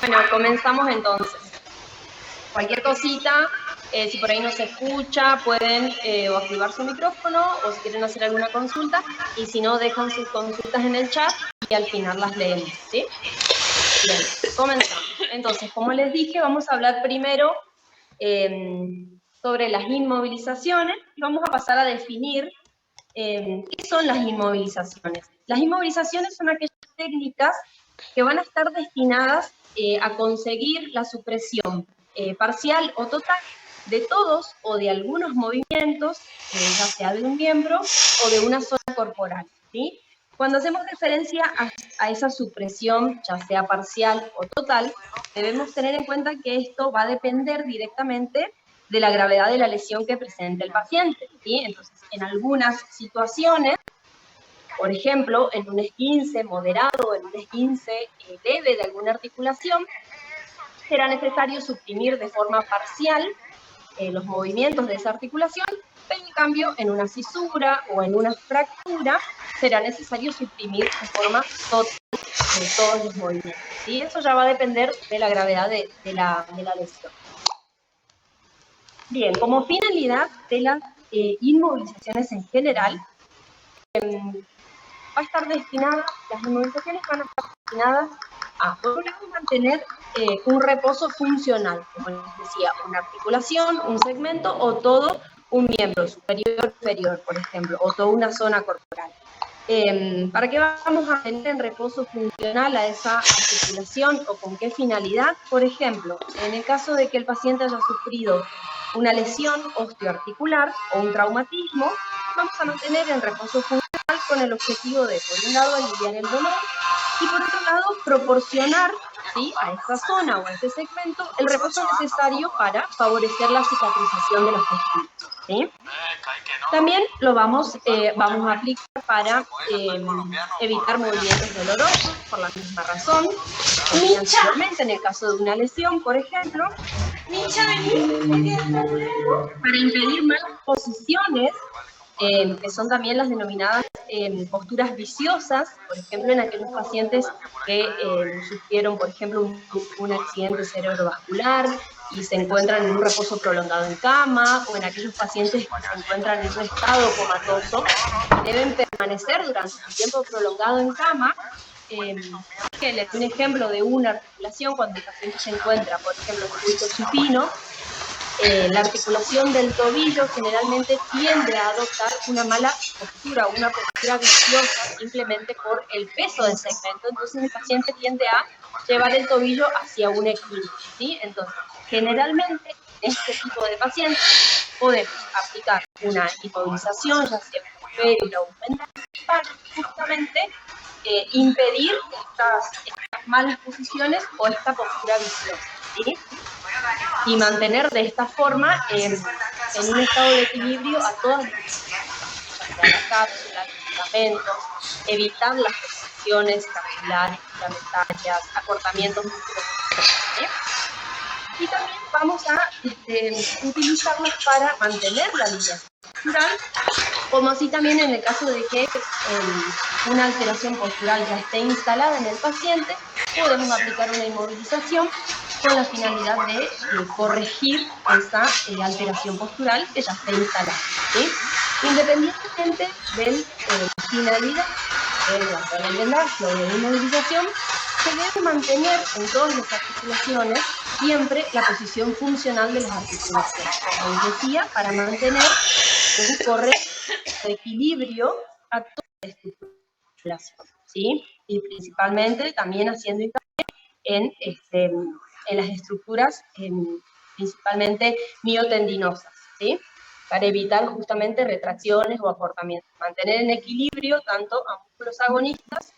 Bueno, comenzamos entonces. Cualquier cosita, si por ahí no se escucha, pueden o activar su micrófono o si quieren hacer alguna consulta, y si no, dejan sus consultas en el chat y al final las leemos, ¿sí? Bien, comenzamos. Entonces, como les dije, vamos a hablar primero sobre las inmovilizaciones y vamos a pasar a definir qué son las inmovilizaciones. Las inmovilizaciones son aquellas técnicas que van a estar destinadas a conseguir la supresión parcial o total de todos o de algunos movimientos, ya sea de un miembro o de una zona corporal, ¿sí? Cuando hacemos referencia a esa supresión, ya sea parcial o total, debemos tener en cuenta que esto va a depender directamente de la gravedad de la lesión que presente el paciente, ¿sí? Entonces, en algunas situaciones, por ejemplo, en un esguince moderado, en un esguince leve de alguna articulación, será necesario suprimir de forma parcial los movimientos de esa articulación, pero en cambio en una fisura o en una fractura será necesario suprimir de forma total todos los movimientos. ¿Sí? Eso ya va a depender de la gravedad de la lesión. Bien, como finalidad de las inmovilizaciones en general, va a estar destinada, las inmovilizaciones van a estar destinadas a, por un lado, mantener un reposo funcional, como les decía, una articulación, un segmento o todo un miembro superior o inferior, por ejemplo, o toda una zona corporal. ¿Para qué vamos a tener en reposo funcional a esa articulación o con qué finalidad? Por ejemplo, en el caso de que el paciente haya sufrido una lesión osteoarticular o un traumatismo, vamos a mantener en reposo funcional con el objetivo de, por un lado, aliviar el dolor y, por otro lado, proporcionar, ¿sí?, a esa zona o a ese segmento el reposo necesario para favorecer la cicatrización de los tejidos, ¿sí? También lo vamos a aplicar para evitar movimientos dolorosos, por la misma razón. Anteriormente, en el caso de una lesión, por ejemplo, para impedir malas posiciones, que son también las denominadas posturas viciosas, por ejemplo, en aquellos pacientes que sufrieron, por ejemplo, un accidente cerebrovascular y se encuentran en un reposo prolongado en cama, o en aquellos pacientes que se encuentran en un estado comatoso y deben permanecer durante un tiempo prolongado en cama. Que les doy un ejemplo de una articulación cuando el paciente se encuentra, por ejemplo, en pulso supino. La articulación del tobillo generalmente tiende a adoptar una mala postura, una postura viciosa simplemente por el peso del segmento, entonces el paciente tiende a llevar el tobillo hacia un equilibrio, ¿sí? Entonces, generalmente en este tipo de pacientes podemos aplicar una inmovilización, ya sea férula o aumentar, para justamente impedir estas malas posiciones o esta postura viciosa, ¿sí? Y mantener de esta forma en un estado de equilibrio a todas las la cápsula, los ligamentos, evitar las posiciones capsulares, ligamentarias, acortamientos musculoesqueléticos, ¿sí? Y también vamos a utilizarlos para mantener la línea postural, como así también en el caso de que una alteración postural ya esté instalada en el paciente, podemos aplicar una inmovilización con la finalidad de corregir esa alteración postural que ya esté instalada, ¿sí? Independientemente de la finalidad del vendaje o de la inmovilización, se debe mantener en todas las articulaciones siempre la posición funcional de las articulaciones, como les decía, para mantener un correcto equilibrio a toda la estructuración, ¿sí? Y principalmente también haciendo hincapié en las estructuras principalmente miotendinosas, ¿sí? Para evitar justamente retracciones o acortamientos. Mantener en equilibrio tanto a músculos agonistas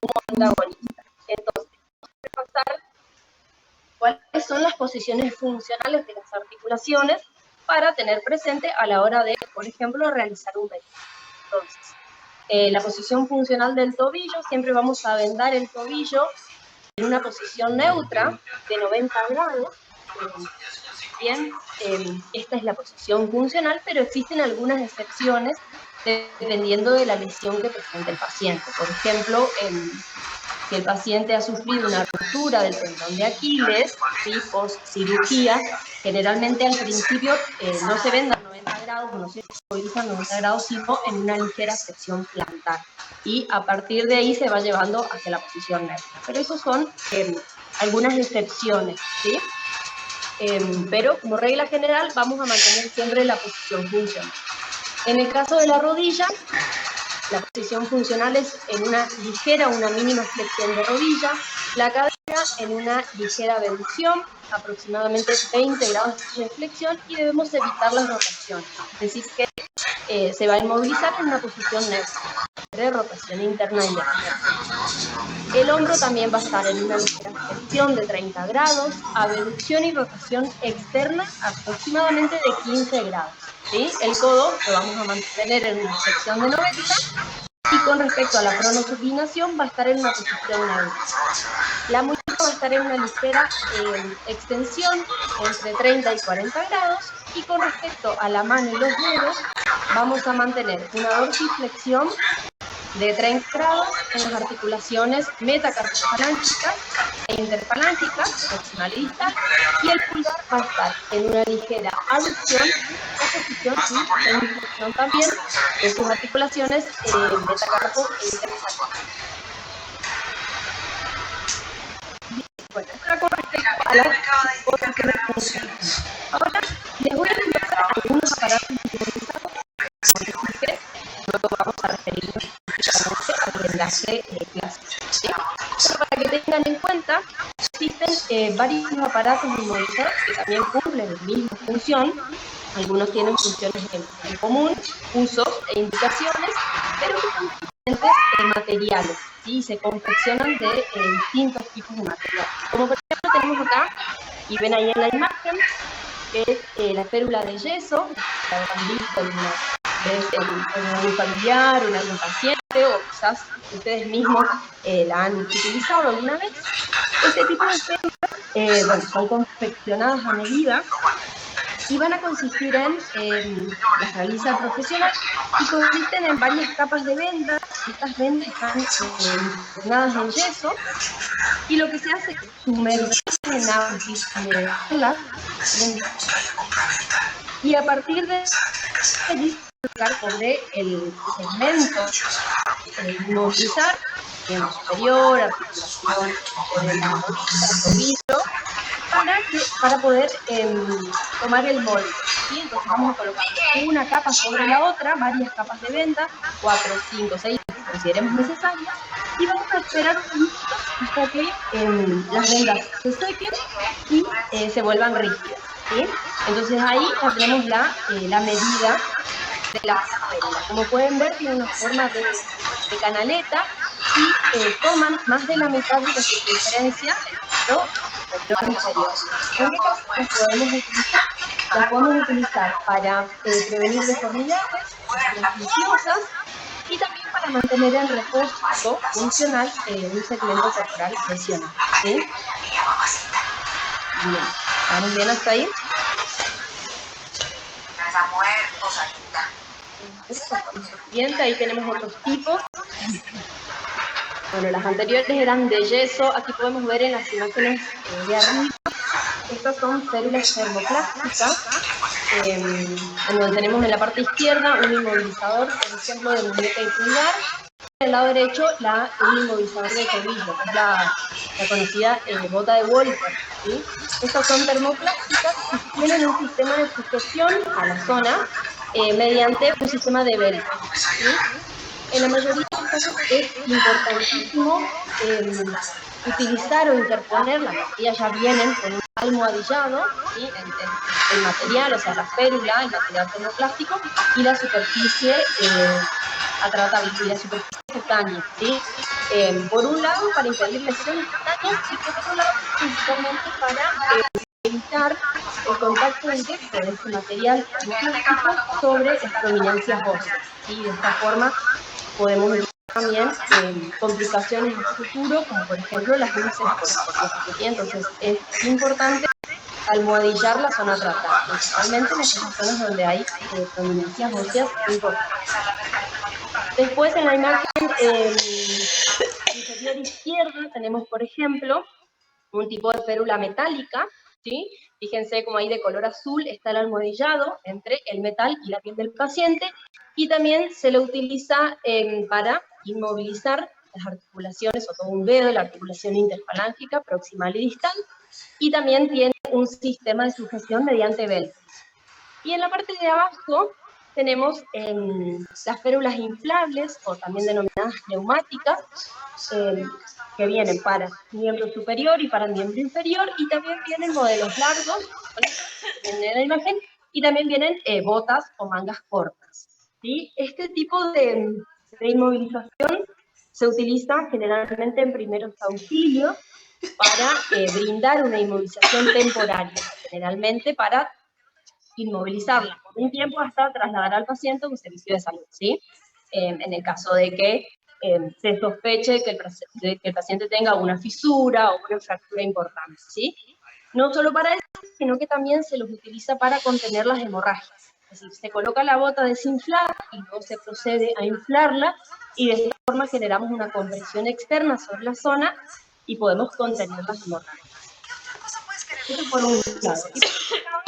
como antagonistas. Entonces, vamos a repasar cuáles son las posiciones funcionales de las articulaciones para tener presente a la hora de, por ejemplo, realizar un vendaje. Entonces, la posición funcional del tobillo, siempre vamos a vendar el tobillo en una posición neutra de 90 grados. Bien, esta es la posición funcional, pero existen algunas excepciones dependiendo de la lesión que presente el paciente. Por ejemplo, si el paciente ha sufrido una ruptura del tendón de Aquiles, ¿sí? Post cirugía, generalmente al principio no se vendan 90 grados, no se movilizan 90 grados, sino en una ligera flexión plantar. Y a partir de ahí se va llevando hacia la posición neutra. Pero esos son algunas excepciones, ¿sí? Pero como regla general vamos a mantener siempre la posición funcional. En el caso de la rodilla, la posición funcional es en una ligera, una mínima flexión de rodilla, la cadera en una ligera abducción, aproximadamente 20 grados de flexión, y debemos evitar las rotaciones, es decir, que se va a inmovilizar en una posición neutra, de rotación interna y externa. El hombro también va a estar en una ligera flexión de 30 grados, abducción y rotación externa aproximadamente de 15 grados. ¿Sí? El codo lo vamos a mantener en una flexión de 90, y con respecto a la pronosupinación va a estar en una posición neutra. La muñeca va a estar en una ligera extensión entre 30 y 40 grados, y con respecto a la mano y los dedos vamos a mantener una dorsiflexión de 30 grados en las articulaciones metacarpofalángicas e interfalángicas, proximal y distal, y el pulgar va a estar en una ligera aducción, oposición y inflexión también de sus articulaciones metacarpo e interfalángicas. Bueno, esto con respecto a las posiciones funcionales. Ahora les voy a mencionar algunos aparatos utilizados que luego vamos a referirnos específicamente al vendaje clásico, ¿sí? Pero para que tengan en cuenta, existen varios aparatos inmovilizadores que también cumplen la misma función. Algunos tienen funciones en común, usos e indicaciones, pero que son diferentes materiales, ¿sí? Se confeccionan de distintos tipos de materiales. Como por ejemplo tenemos acá, y ven ahí en la imagen, que es la férula de yeso, la habrán visto en algún familiar o en algún paciente, o quizás ustedes mismos la han utilizado alguna vez. Este tipo de férulas bueno, son confeccionadas a medida y van a consistir las realiza el profesional, y consisten en varias capas de vendas. Estas vendas están impregnadas en yeso, y lo que se hace es sumergir en agua y a partir de allí sobre el segmento inmovilizar en superior, articulación de la rodilla, para poder tomar el molde, ¿sí? Entonces vamos a colocar una capa sobre la otra, varias capas de venda, 4, 5, 6, que consideremos necesarias, y vamos a esperar unos minutos hasta que las vendas se sequen y se vuelvan rígidas, ¿sí? Entonces ahí ya tenemos la medida de la férula. Como pueden ver, tiene una forma de canaleta, y toman más de la mitad de la circunferencia del inferior. ¿En qué caso las podemos utilizar? Las podemos utilizar para prevenir deformidades, viciosas, y también para mantener en reposo funcional un segmento corporal lesionado, ¿sí? Bien, ¿estamos bien hasta ahí? Siguiente, ahí tenemos otros tipos. Bueno, las anteriores eran de yeso. Aquí podemos ver en las imágenes de arriba. Estas son férulas termoplásticas, en donde tenemos en la parte izquierda un inmovilizador, por ejemplo, de muñeca y pulgar. En el lado derecho, un inmovilizador de tobillo, que es la conocida bota de Wolfer, ¿sí? Estas son termoplásticas y tienen un sistema de sujeción a la zona mediante un sistema de velcro, ¿sí? En la mayoría de los casos es importantísimo utilizar o interponer, la mayoría ya vienen con un almohadillado, ¿sí? El material, o sea, la férula, el material termoplástico, y la superficie a tratar, y la superficie cutánea, ¿sí? Por un lado, para impedir lesiones cutáneas, y por otro lado, principalmente para evitar el contacto directo de este material termoplástico sobre las prominencias óseas, ¿sí? De esta forma podemos evitar también complicaciones en el futuro, como por ejemplo las dulces por ¿sí? Entonces es importante almohadillar la zona tratada, principalmente en aquellas zonas donde hay prominencias óseas importantes. Después en la imagen inferior inferior izquierda tenemos, por ejemplo, un tipo de férula metálica, ¿sí? Fíjense como ahí de color azul está el almohadillado entre el metal y la piel del paciente, y también se le utiliza para inmovilizar las articulaciones o todo un dedo, la articulación interfalángica, proximal y distal, y también tiene un sistema de sujeción mediante velcro. Y en la parte de abajo tenemos las férulas inflables, o también denominadas neumáticas, que vienen para miembro superior y para miembro inferior, y también vienen modelos largos, en la imagen, y también vienen botas o mangas cortas. ¿Sí? Este tipo de inmovilización se utiliza generalmente en primeros auxilios para brindar una inmovilización temporaria, generalmente para inmovilizarla por un tiempo hasta trasladar al paciente a un servicio de salud, ¿sí? En el caso de que se sospeche de que el paciente tenga una fisura o una fractura importante, ¿sí? No solo para eso, sino que también se los utiliza para contener las hemorragias. Es decir, se coloca la bota desinflada y luego se procede a inflarla, y de esta forma generamos una compresión externa sobre la zona y podemos contener las hemorragias. Eso por un lado. Y por otro lado,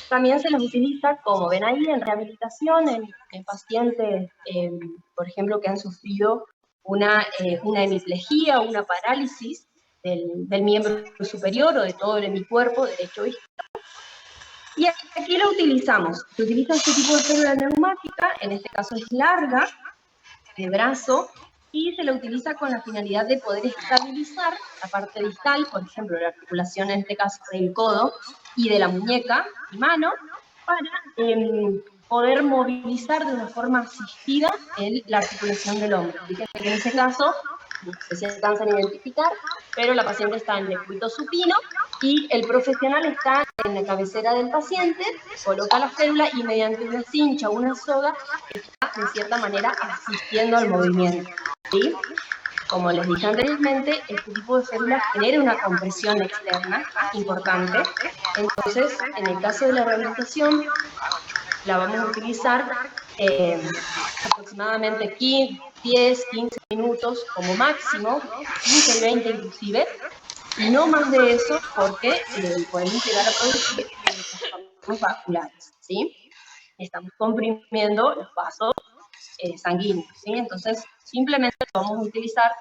también se los utiliza, como ven ahí, en rehabilitación, en pacientes, por ejemplo, que han sufrido una hemiplegia o una parálisis del miembro superior o de todo el hemicuerpo, derecho o izquierdo. Y aquí lo utilizamos. Se utiliza este tipo de férula neumática, en este caso es larga, de brazo, y se la utiliza con la finalidad de poder estabilizar la parte distal, por ejemplo, la articulación en este caso del codo y de la muñeca y mano, para poder movilizar de una forma asistida la articulación del hombro. Fíjense que en ese caso, no sé si se alcanzan a identificar, pero la paciente está en decúbito supino y el profesional está en la cabecera del paciente, coloca la férula y mediante una cincha o una soga está de cierta manera asistiendo al movimiento, ¿sí? Como les dije anteriormente, este tipo de férula genera una compresión externa importante. Entonces, en el caso de la rehabilitación, la vamos a utilizar aproximadamente 10, 15 minutos como máximo, 15 y 20 inclusive, y no más de eso, porque podemos llegar a producir trastornos vasculares, ¿sí? Estamos comprimiendo los vasos sanguíneos, ¿sí? Entonces, simplemente lo vamos a utilizar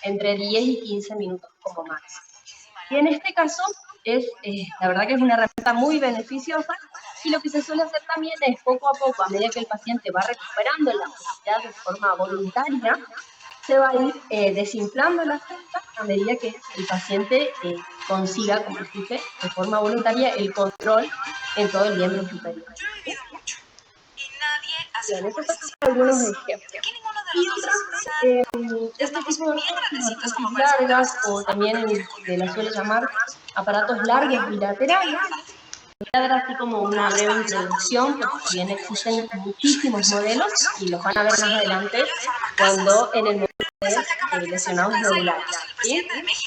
entre 10 y 15 minutos como máximo. Y en este caso, la verdad que es una herramienta muy beneficiosa, y lo que se suele hacer también es poco a poco, a medida que el paciente va recuperando la movilidad de forma voluntaria, se va a ir desinflando la cinta a medida que el paciente consiga, como les dije, de forma voluntaria el control en todo el miembro superior. ¿Sí? Bien, esos son algunos ejemplos. Y otros, este tipo de prótesis largas, o también se las suele llamar aparatos largos bilaterales. Voy a dar así como una breve introducción, porque si bien existen muchísimos modelos, y los van a ver más adelante cuando en el modelo de lesionados medulares, ¿sí?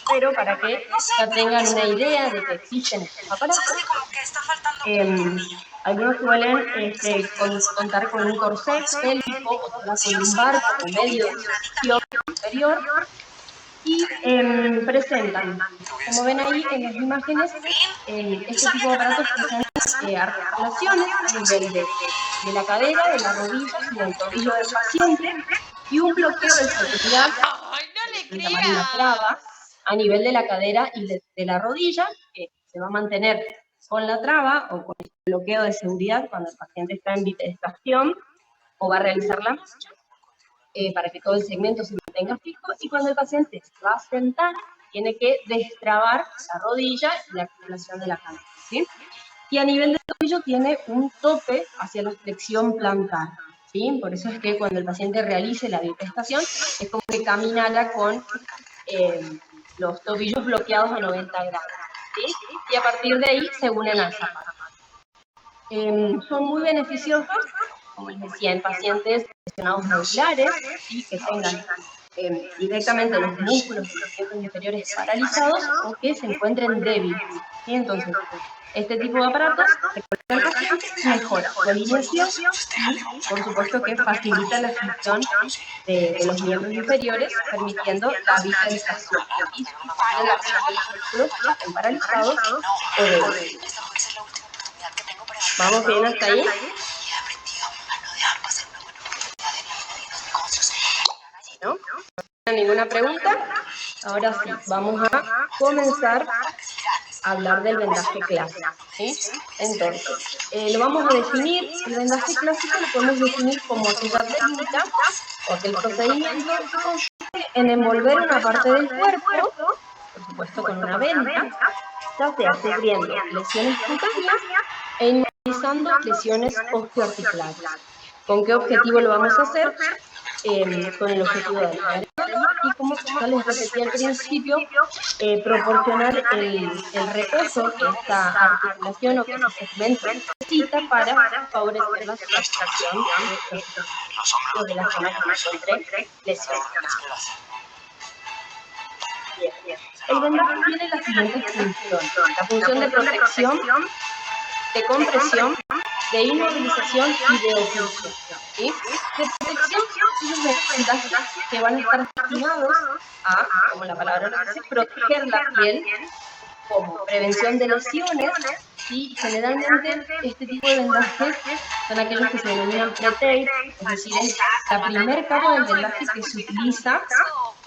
Pero para que ya tengan una idea de que existen estos aparatos, algunos suelen contar con un corsé pélvico o toracolumbar como medio de sujeción superior, y presentan, como ven ahí en las imágenes, este tipo de aparatos presentan articulaciones a nivel de la cadera, de la rodilla y del tobillo del paciente, y un bloqueo de seguridad, se llama una traba, a nivel de la cadera y de la rodilla, que se va a mantener con la traba o con el bloqueo de seguridad cuando el paciente está en bipedestación o va a realizar la marcha, para que todo el segmento se mantenga fijo, y cuando el paciente se va a sentar, tiene que destrabar la rodilla y la articulación de la cadera, ¿sí? Y a nivel del tobillo tiene un tope hacia la flexión plantar, ¿sí? Por eso es que cuando el paciente realice la bipedestación, es como que caminara con los tobillos bloqueados a 90 grados, ¿sí? Y a partir de ahí se unen al zapato. Son muy beneficiosos, como les decía, en pacientes lesionados medulares y que tengan directamente los músculos de los miembros inferiores paralizados o que se encuentren débiles. ¿Sí? Entonces, este tipo de aparatos se coloca al paciente y mejora su alineación y, por supuesto, que facilita la función de los miembros inferiores, permitiendo la vitalización y sustituye la acción de los músculos que estén paralizados o débiles. ¿Vamos bien hasta ahí? ¿No? ¿No hay ninguna pregunta? Ahora sí, vamos a comenzar a hablar del vendaje clásico. ¿Sí? Entonces, lo vamos a definir, el vendaje clásico lo podemos definir como aquella técnica o aquel procedimiento que consiste en envolver una parte del cuerpo, por supuesto con una venda, ya sea cubriendo lesiones cutáneas e inmovilizando lesiones osteoarticulares. ¿Con qué objetivo lo vamos a hacer? Con el objetivo de aliviar el dolor y, como ya les repetí al principio, proporcionar el reposo que esta articulación o que este segmento necesita para favorecer la cicatrización de la zona que se encuentre lesionada. Bien. El vendaje tiene las siguientes funciones: la función de protección, de compresión, de inmovilización y de oclusión. ¿Sí? De protección, esos vendajes que van a estar destinados a, como la palabra lo dice, proteger la piel, como prevención de lesiones, y generalmente este tipo de vendajes son aquellos que se denominan pre-tape, es decir, es la primera capa del vendaje que se utiliza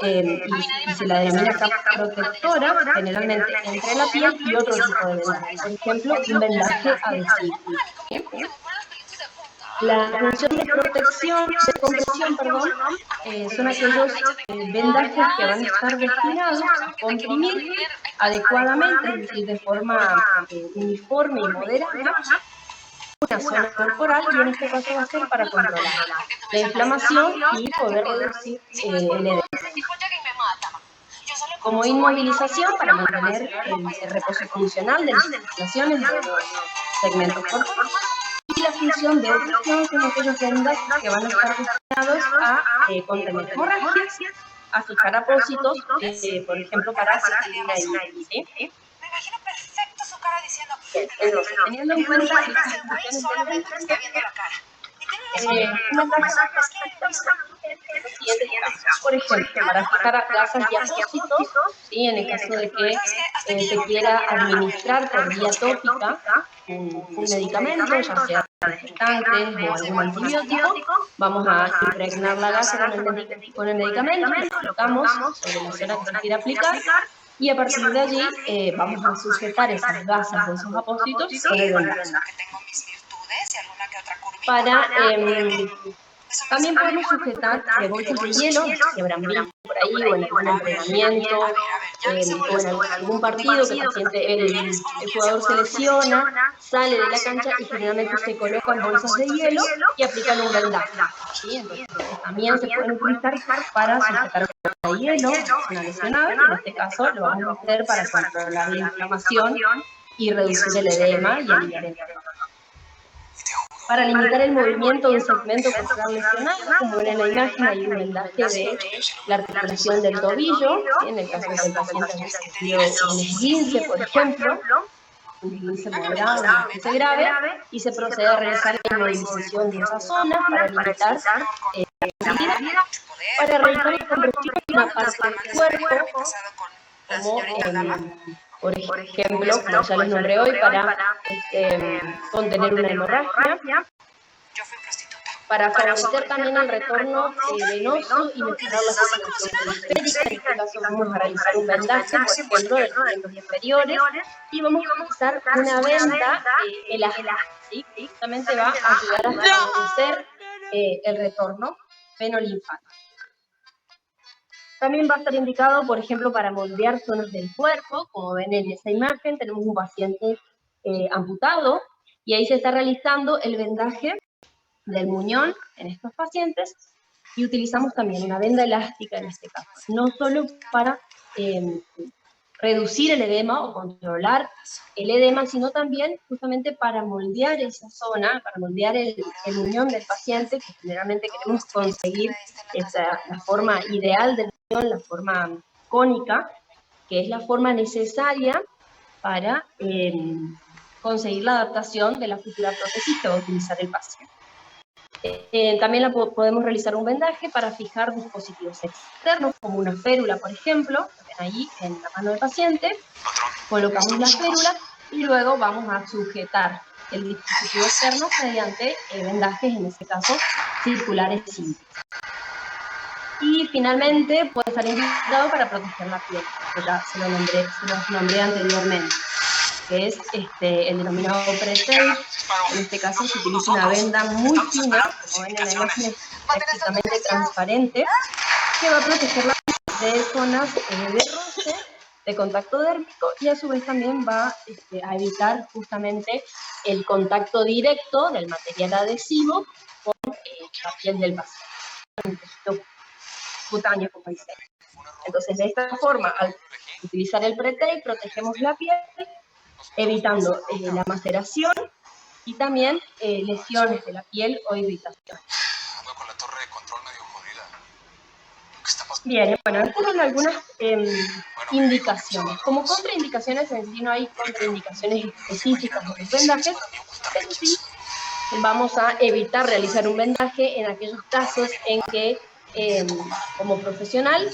y se la denomina capa protectora, generalmente entre la piel y otro tipo de vendaje, por ejemplo, un vendaje adhesivo. La función de protección, de compresión, son aquellos vendajes que van a estar destinados a comprimir adecuadamente, es decir, de forma uniforme y moderada, una zona corporal, y en este caso va a ser para controlar la inflamación y poder reducir el edema. Como inmovilización, para mantener el reposo funcional de las articulaciones de los segmentos corporales. Y la función de oclusión son aquellos vendajes que van a estar destinados a contener hemorragias, a fijar apósitos, por ejemplo, para asistir una IVI, ¿sí? Me imagino perfecto su cara diciendo, Entonces, teniendo en cuenta las funciones del vendaje, un vendaje por ejemplo, para fijar gasas y apósitos, ¿sí? En el caso de que se quiera administrar por vía tópica un medicamento, ya sea desinfectantes o algún antibiótico, vamos a impregnar la gasa con el medicamento, lo colocamos sobre la zona que se quiere aplicar, y a partir de allí vamos a sujetar esas gasas o esos apósitos con el vendaje. Para también podemos sujetar bolsas de hielo, que habrán visto por ahí, o en algún entrenamiento, o en algún partido que el jugador se lesiona, sale de la cancha y generalmente se colocan bolsas de hielo y aplican un vendaje. ¿Sí? Entonces, también se pueden utilizar para sujetar bolsas de hielo, una lesionada, y en este caso lo vamos a hacer para controlar la inflamación y reducir el edema y aliviar el dolor. Para limitar el movimiento de un segmento corporal lesionado, como ven en la imagen, hay un vendaje de la articulación del tobillo, en el caso de que el paciente haya sufrido un esguince, por ejemplo, un esguince moderado, un esguince grave, y se procede a realizar la inmovilización de esa zona para limitar la movilidad, para realizar la compresión de una parte del cuerpo, como por ejemplo, como ya les nombré hoy, para contener una hemorragia, para favorecer también el retorno venoso y mejorar la circulación periférica. En este caso vamos a realizar un vendaje, por ejemplo, de los miembros inferiores, y vamos a utilizar una venda elástica, ¿sí? Que justamente va a ayudar a favorecer el retorno venolinfático. También va a estar indicado, por ejemplo, para moldear zonas del cuerpo. Como ven en esa imagen, tenemos un paciente amputado, y ahí se está realizando el vendaje del muñón en estos pacientes, y utilizamos también una venda elástica en este caso, no solo para reducir el edema o controlar el edema, sino también justamente para moldear esa zona, para moldear el muñón del paciente, que generalmente queremos conseguir la forma ideal del muñón, la forma cónica, que es la forma necesaria para conseguir la adaptación de la futura prótesis que va a utilizar el paciente. También podemos realizar un vendaje para fijar dispositivos externos, como una férula, por ejemplo, ahí en la mano del paciente, colocamos la férula y luego vamos a sujetar el dispositivo externo mediante vendajes, en este caso, circulares simples. Y finalmente puede estar indicado para proteger la piel, que ya se los nombré anteriormente, que es el denominado pre-tape. En este caso se utiliza una venda muy fina, como ven en la imagen es prácticamente transparente, que va a proteger la piel de zonas de roce, de contacto dérmico, y a su vez también va a evitar justamente el contacto directo del material adhesivo con la piel del paciente, cutáneo, como dice. Entonces, de esta forma, al utilizar el pre-tape, protegemos la piel, evitando la maceración y también lesiones de la piel o irritación. Bien, bueno, estas son algunas indicaciones. Como contraindicaciones en sí no hay contraindicaciones específicas de los vendajes, pero sí vamos a evitar realizar un vendaje en aquellos casos en que como profesional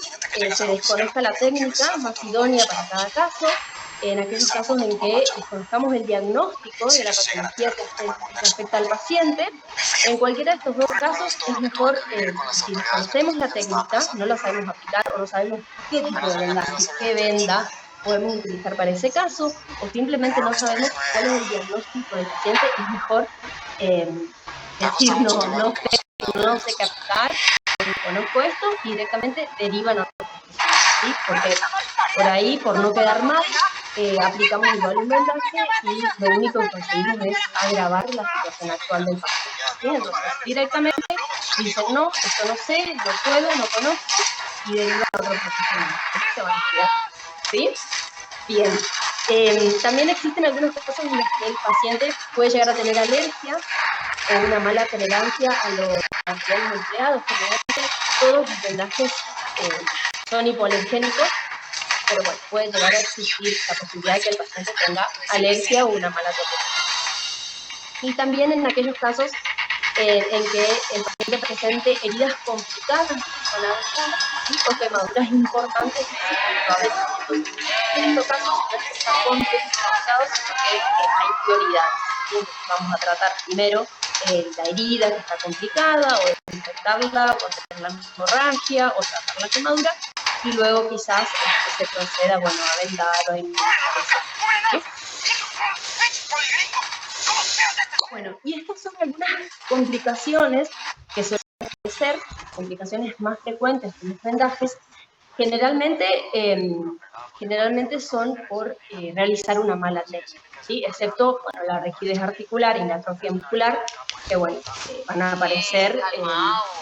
se desconozca la técnica más idónea para cada caso, en aquellos casos en que desconozcamos el diagnóstico de la patología que afecta al paciente. En cualquiera de estos dos casos es mejor, si desconocemos la técnica, no la sabemos aplicar o no sabemos qué tipo de vendaje, qué venda podemos utilizar para ese caso, o simplemente no sabemos cuál es el diagnóstico del paciente, es mejor decir no sé qué aplicar, conozco esto, y directamente derivan a otro profesional, ¿sí? Porque por ahí, por no quedar mal, aplicamos igual un vendaje y lo único que conseguimos es agravar la situación actual del paciente, ¿sí? Entonces, directamente dicen, no, esto no sé, no puedo, no conozco, y derivan a otro profesional, ¿sí? Se van a estudiar, ¿sí? Bien. También existen algunos casos en los que el paciente puede llegar a tener alergia o una mala tolerancia a los materiales empleados. Generalmente todos los vendajes son hipoalergénicos, pero bueno, puede llegar a existir la posibilidad de que el paciente tenga alergia o una mala tolerancia. Y también en aquellos casos en que el paciente presente heridas complicadas en la zona dental o quemaduras importantes en estos casos no es que están contraindicados, sino que hay prioridades. Entonces vamos a tratar primero la herida que está complicada, o desinfectarla, o hacer la hemorragia, o tratar la quemadura, y luego quizás se proceda, bueno, a vendar o a inmunizar. ¿Sí? Bueno, y estas son algunas complicaciones que suelen ser complicaciones más frecuentes de los vendajes. Generalmente son por realizar una mala técnica, ¿sí? Excepto bueno, la rigidez articular y la atrofia muscular, que bueno, van a aparecer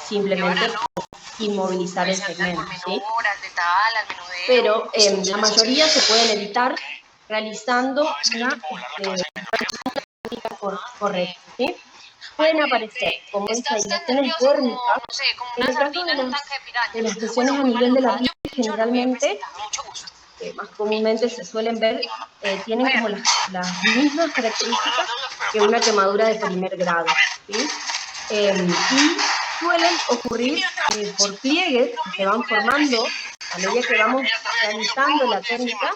simplemente por inmovilizar el segmento, ¿sí? Pero la mayoría se pueden evitar realizando una técnica correcta, ¿sí? Pueden aparecer como insailaciones dérmicas. En el caso de las lesiones a nivel de la piel, generalmente, más comúnmente se suelen ver, tienen como las mismas características que una quemadura de primer grado, ¿sí? Y suelen ocurrir por pliegues que se van formando a medida que vamos realizando la técnica,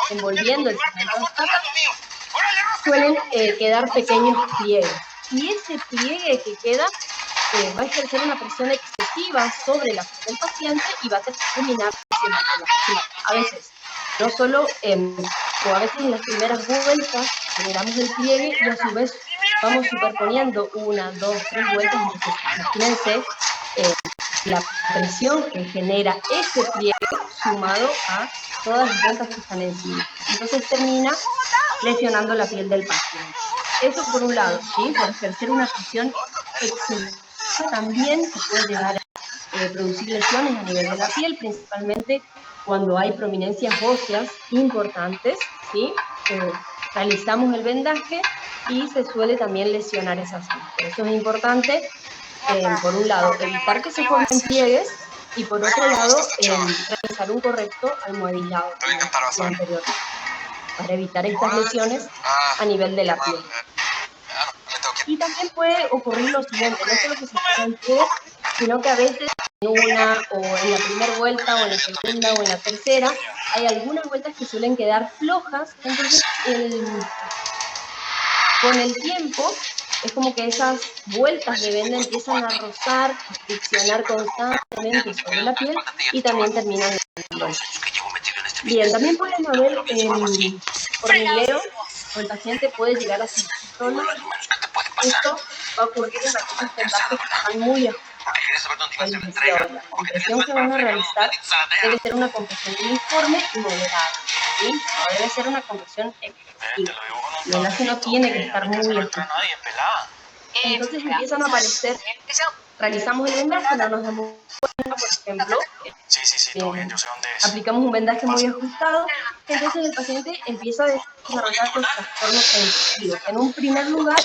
envolviendo el segmento de patas, suelen quedar pequeños pliegues. Y ese pliegue que queda va a ejercer una presión excesiva sobre la piel del paciente y va a terminar haciendo la a veces, no solo, o a veces en las primeras vueltas generamos el pliegue y a su vez vamos superponiendo una, dos, tres vueltas. Entonces, imagínense la presión que genera ese pliegue sumado a todas las vueltas que están encima. Entonces termina lesionando la piel del paciente. Eso por un lado, ¿sí? Por ejercer una presión excesiva también se puede llegar a producir lesiones a nivel de la piel, principalmente cuando hay prominencias óseas importantes, ¿sí? Realizamos el vendaje y se suele también lesionar esa zona. Por eso es importante, por un lado, evitar que se formen pliegues y por otro lado, realizar un correcto almohadillado, como anterior, para evitar estas lesiones a nivel de la piel. Y también puede ocurrir lo siguiente, no solo que se formen pliegues, sino que a veces en una, o en la primera vuelta, o en la segunda, o en la tercera, hay algunas vueltas que suelen quedar flojas, entonces con el tiempo es como que esas vueltas de venda empiezan a rozar, a friccionar constantemente sobre la piel y también terminan lastimando. Bien, también pueden haber hormigueo, o el paciente puede llegar a sentir dolor. Esto va a ocurrir en aquellos vendajes que están muy ajustados. La compresión que van a realizar debe ser una compresión uniforme y moderada, ¿sí? No debe ser una compresión excesiva. El vendaje no tiene que estar muy ajustado. Entonces empiezan a aparecer, realizamos el vendaje, no nos damos cuenta, por ejemplo, aplicamos un vendaje muy ajustado, entonces el paciente empieza a desarrollar los trastornos sensitivos. En un primer lugar,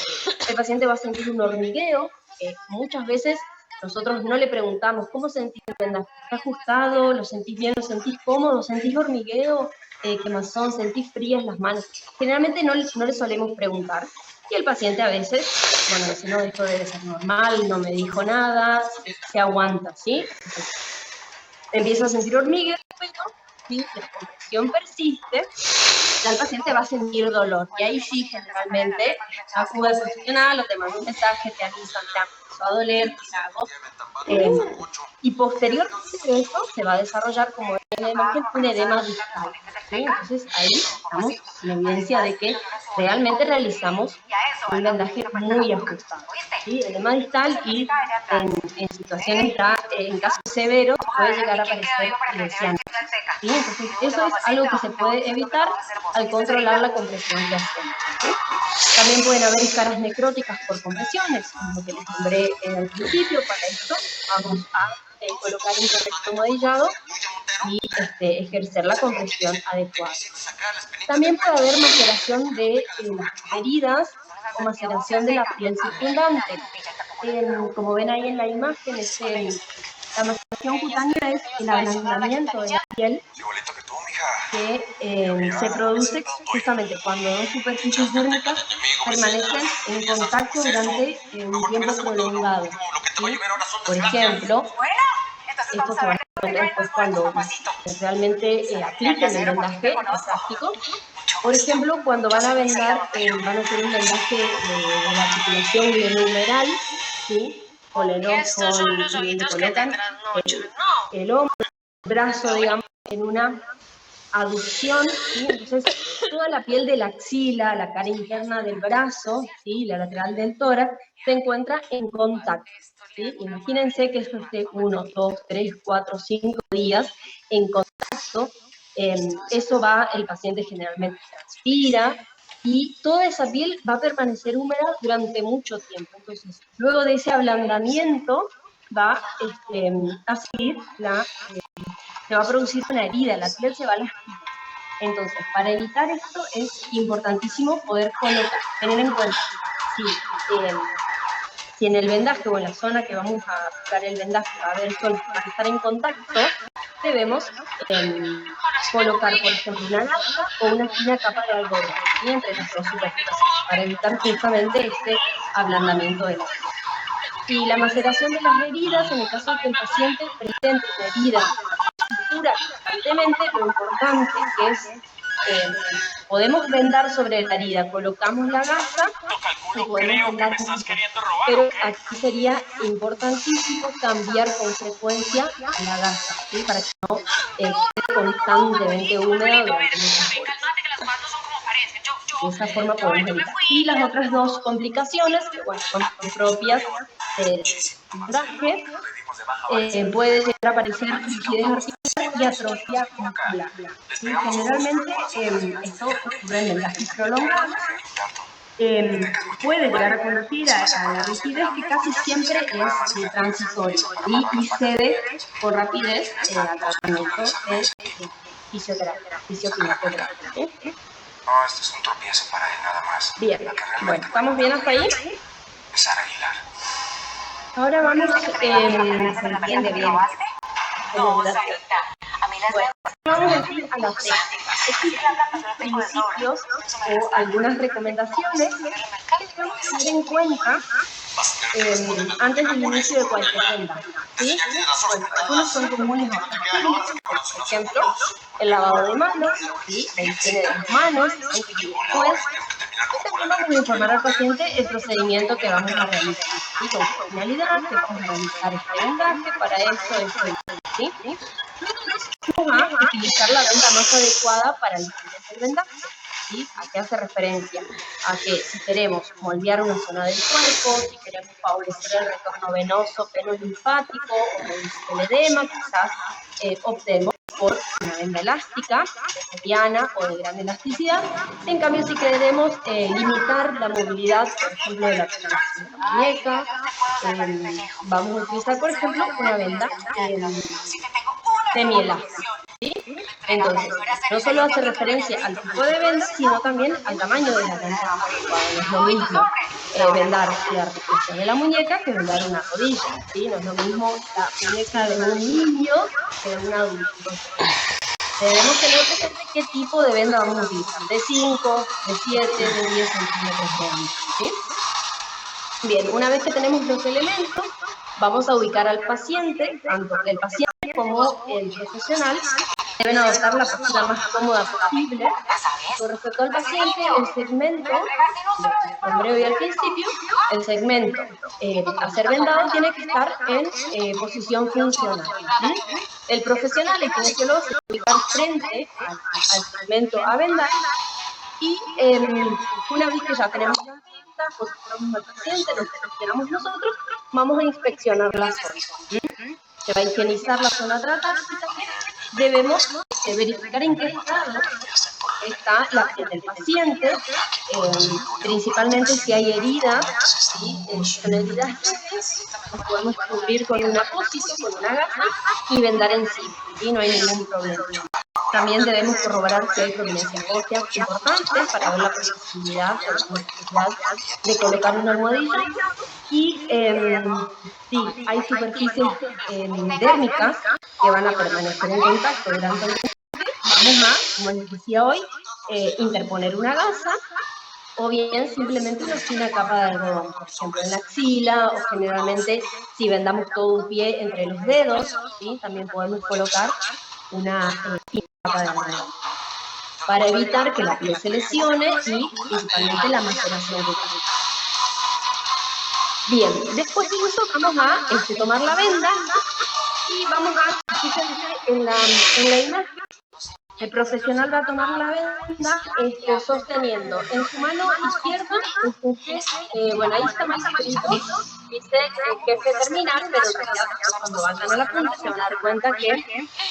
el paciente va a sentir un hormigueo, muchas veces nosotros no le preguntamos, ¿cómo sentís el vendaje? ¿Está ajustado? ¿Lo sentís bien? ¿Lo sentís cómodo? ¿Sentís hormigueo? ¿Quemazón? ¿Sentís frías las manos? Generalmente no le solemos preguntar. Y el paciente a veces, bueno, dice, no, esto debe ser normal, no me dijo nada, se aguanta, ¿sí? Entonces, empieza a sentir hormigueo, ¿sí? La compresión persiste, ya el paciente va a sentir dolor. Y ahí sí, generalmente, acude al profesional o te manda un mensaje, te avisan, te empezó a doler, ¿qué hago? Y posteriormente a eso se va a desarrollar, como ven en la imagen, un edema distal, ¿sí? Entonces ahí estamos en evidencia de que realmente realizamos un vendaje muy ajustado, ¿sí? Edema distal y en situaciones ya, en casos severos, puede llegar a aparecer ciánesis, ¿sí? Entonces eso es algo que se puede evitar al controlar la compresión que hacemos, ¿sí? También pueden haber escaras necróticas por compresiones, como lo que les nombré al principio. Para esto vamos a colocar un correcto almohadillado y ejercer la compresión adecuada. También puede haber maceración de las heridas o maceración de la piel circundante. Como ven ahí en la imagen, la maceración cutánea es el ablandamiento de la piel que se produce justamente cuando dos superficies dérmicas permanecen en contacto durante un tiempo prolongado, ¿sí? Por ejemplo, esto se va a dar cuenta después cuando realmente apliquen el vendaje plástico. Por ejemplo, cuando van a vendar, van a hacer un vendaje de la articulación glenohumeral, ¿sí? Donde colocan el hombro, el brazo, digamos, en una aducción, ¿sí? Entonces toda la piel de la axila, la cara interna del brazo, ¿sí? La lateral del tórax, se encuentra en contacto, ¿sí? Imagínense que esto esté 1, 2, 3, 4, 5 días en contacto, eso el paciente generalmente transpira, y toda esa piel va a permanecer húmeda durante mucho tiempo. Entonces, luego de ese ablandamiento, va a seguir se va a producir una herida, la piel se va a lastimar. Entonces, para evitar esto es importantísimo poder colocar, tener en cuenta si en el vendaje o en la zona que vamos a aplicar el vendaje va a haber sol que va a estar en contacto, debemos colocar, por ejemplo, una gasa o una fina capa de algodón, ¿sí? Entre las dos superficies, para evitar justamente este ablandamiento de la piel. Y la maceración de las heridas, en el caso de que el paciente presente una herida cura constantemente, lo importante es, podemos vendar sobre la herida, colocamos la gasa y podemos vendar, pero aquí sería importantísimo cambiar con frecuencia la gasa, ¿sí? Para que no esté constantemente húmeda durante muchas horas. De esa forma podemos evitar. Y las otras dos complicaciones, que bueno, son propias del vendaje, puede llegar a aparecer rigidez articular y atrofia muscular. ¿Sí? Generalmente esto ocurre en vendajes prolongados puede llegar a conducir a la rigidez, que casi siempre es transitoria y cede con rapidez al tratamiento de fisioterapia, fisioquimioterapia. ¿Sí? No, esto es un tropiezo para él nada más. Bien, bueno, ¿estamos bien hasta ahí? Es Sara Aguilar. Ahora vamos, se entiende bien. No, Sarita. A mí las Bueno, vamos a ir a la técnica. Existen principios o algunas recomendaciones que debemos tener en cuenta antes del inicio de cualquier venda. ¿Sí? Bueno, algunos son comunes a otros técnicas, por ejemplo, el lavado de manos, ¿sí? La higiene de las manos, antes y después. Y también vamos a informar al paciente el procedimiento que vamos a realizar, ¿sí? Con qué finalidad, que vamos a realizar este vendaje, para esto, ¿sí? Luego de eso vamos a utilizar la venda más adecuada para el fines del vendaje. ¿Sí? ¿A qué hace referencia? A que si queremos moldear una zona del cuerpo, si queremos favorecer el retorno venoso penolinfático o reducir el edema, quizás optemos por una venda elástica, mediana o de gran elasticidad. En cambio, si queremos limitar la movilidad, por ejemplo, de la articulación de la muñeca, vamos a utilizar, por ejemplo, una venda semielástica. ¿Sí? Entonces, no solo hace referencia al tipo de venda, sino también al tamaño de la venda adecuada. No es lo mismo vendar la articulación de la muñeca que vendar una rodilla, ¿sí? No es lo mismo la muñeca de un niño que de un adulto. Entonces, debemos tener presente qué tipo de venda vamos a utilizar, de 5, de 7, de 10 centímetros de ancho, ¿sí? Bien, una vez que tenemos los elementos, vamos a ubicar al paciente, tanto el paciente como el profesional deben adoptar la postura más cómoda posible. Con respecto al paciente, el segmento, lo nombré hoy al principio, el segmento a ser vendado tiene que estar en posición funcional. El profesional, el kinesiólogo, se va a ubicar frente al segmento a vendar y una vez que ya tenemos las vendas, posicionamos al paciente, lo posicionamos nosotros, vamos a inspeccionar la zona. Se va a higienizar la zona tratada y también debemos verificar en qué estado está la piel del paciente, principalmente si hay heridas, ¿sí? Si son heridas leves, las podemos cubrir con un apósito, con una gasa y vendar encima, ¿sí? No hay ningún problema. También debemos corroborar si hay prominencias óseas importantes para ver la posibilidad o la necesidad de colocar una almohadilla. Y sí, hay superficies dérmicas que van a permanecer en contacto durante el viaje. Vamos a, como les decía hoy, interponer una gasa o bien simplemente una fina capa de algodón, por ejemplo en la axila, o generalmente si vendamos todo un pie entre los dedos, ¿sí? También podemos colocar una fina capa de algodón para evitar que la piel se lesione y principalmente la maceración que tiene. Bien, después de eso vamos a tomar la venda y vamos a, fíjense en la imagen, el profesional va a tomar la venda sosteniendo en su mano izquierda un jefe, bueno, ahí está mal escrito, dice jefe terminal, pero en realidad cuando vayan a la punta se van a dar cuenta que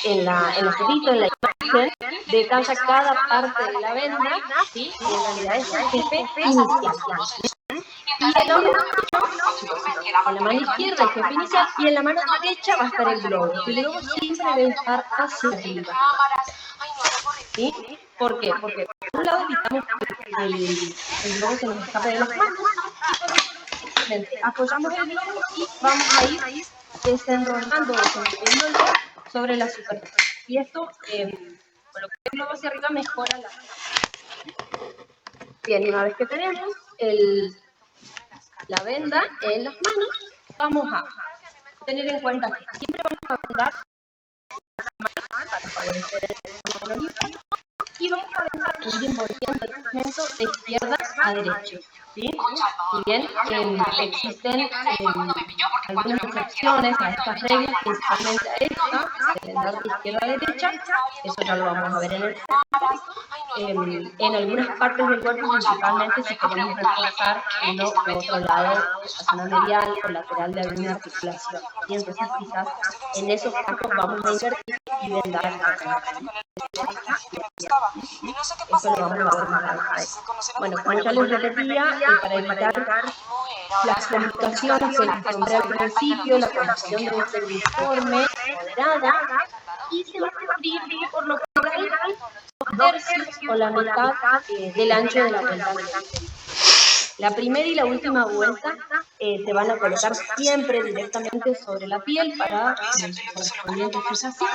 en el fotito, en la imagen, detalla cada parte de la venda, ¿sí? Y en realidad es el jefe inicial. Y en la mano izquierda el jefe inicial y en la mano derecha va a estar el globo. El globo siempre debe estar hacia arriba. ¿Sí? ¿Por qué? Porque por un lado evitamos que el globo se nos escape de las manos y por otro lado simplemente apoyamos el globo y vamos a ir desenrollando, desenvolviéndolo sobre la superficie. Y esto, colocar el globo hacia arriba mejora la... Bien, y una vez que tenemos la venda en las manos, vamos a tener en cuenta que siempre vamos a vendar para favorecer el retorno linfático y vamos a vendar ir envolviendo el segmento de izquierda a derecha. ¿Sí? Si bien existen algunas excepciones a estas reglas, principalmente a esta, de vendar de izquierda a derecha, eso ya lo vamos a ver en el en algunas partes del cuerpo, principalmente si queremos reforzar uno u otro lado, la zona medial o lateral de alguna articulación. Y entonces quizás en esos casos vamos a invertir y vendar. trabajando con el doctor, le dije que me gustaba. Y no sé qué pasa. Eso lo vamos a ver más adelante. Bueno, como ya les repetía, para evitar las complicaciones que les nombré al principio, la condición debe ser uniforme, moderada, y se va a cubrir por lo general 2/3 o la mitad del ancho de la vuelta. La primera y la última vuelta se van a colocar siempre directamente sobre la piel para su correspondiente fijación.